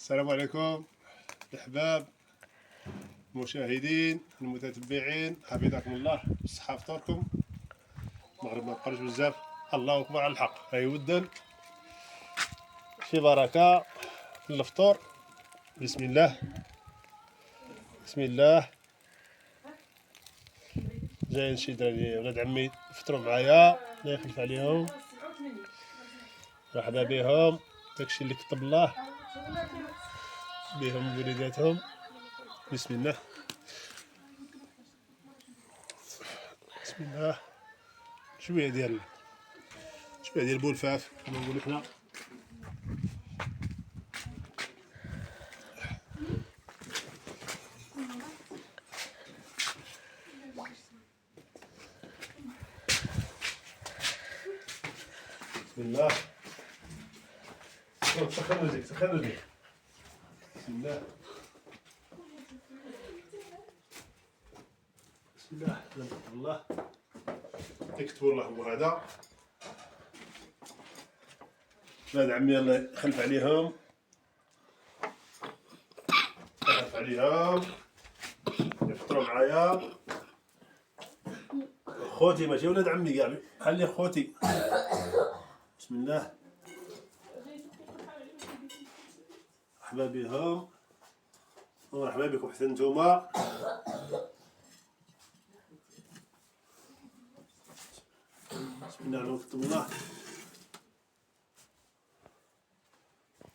السلام عليكم الأحباب المشاهدين المتتبعين، حفظكم الله بالصحة فطوركم. المغرب ما بقاش بزاف، الله أكبر على الحق. هاي ودن في بركة في الفطور. بسم الله بسم الله. جايين شي دراري ولاد عمي يفطروا معايا، الله يخلف عليهم، مرحبا بهم. داكشي اللي كتب الله بهم وليداتهم. بسم الله بسم الله. شويه ديال بولفاف كما نقولوا حنا. بسم الله. سخن رجليك سخن رجليك. بسم الله بسم الله. نكتب الله يكتبوا الله هو هذا. ولاد عمي الله يخلف عليهم، يخلف عليهم يفطروا معايا. خوتي ماشي ولاد عمي كاع، بحال لي خوتي. بسم الله. مرحبا بهم ومرحبا بكم حتى نتوما. بسم الله نكتب الله.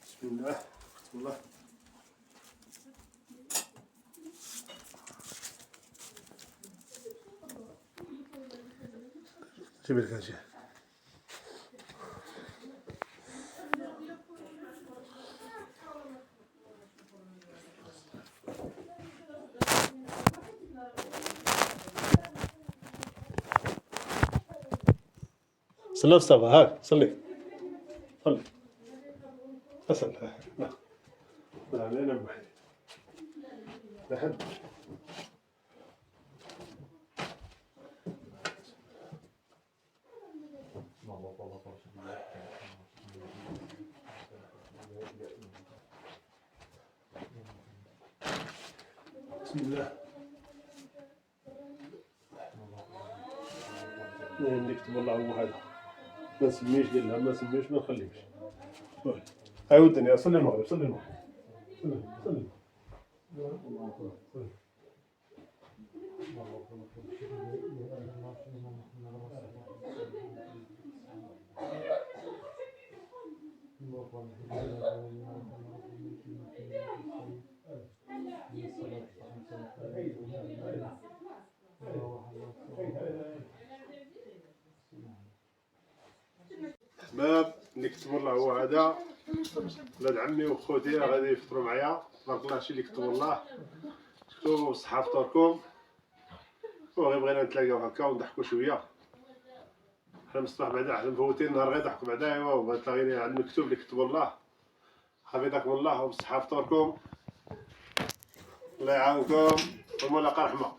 بسم الله نكتب الله. جيب لك هادشي. صلي مصطفى، هاك صلي صلي أصل. لا لا أنا بوحدي لحد. بسم الله. نكتب الله هو هذا، ما نسميش ديالها، ما نسميش ما نخليوش. هاي ودني صلي المغرب صلي المغرب صلي. أحباب نكتب الله هو هذا. ولاد عمي وخوتي غادي يفطروا معايا، تبارك الله. هادشي اللي كتبوا الله كتبوا بالصحة فطوركم. وغير بغينا نتلاقاو هكا ونضحكوا شويه. حنا من الصباح بعدا حنا مفوتين النهار غير ضحكوا بعدا. ايوا وغتلاقيني على المكتوب اللي كتبوا الله. حفظكم الله وبالصحة فطوركم، الله يعاونكم ومولاق رحمة.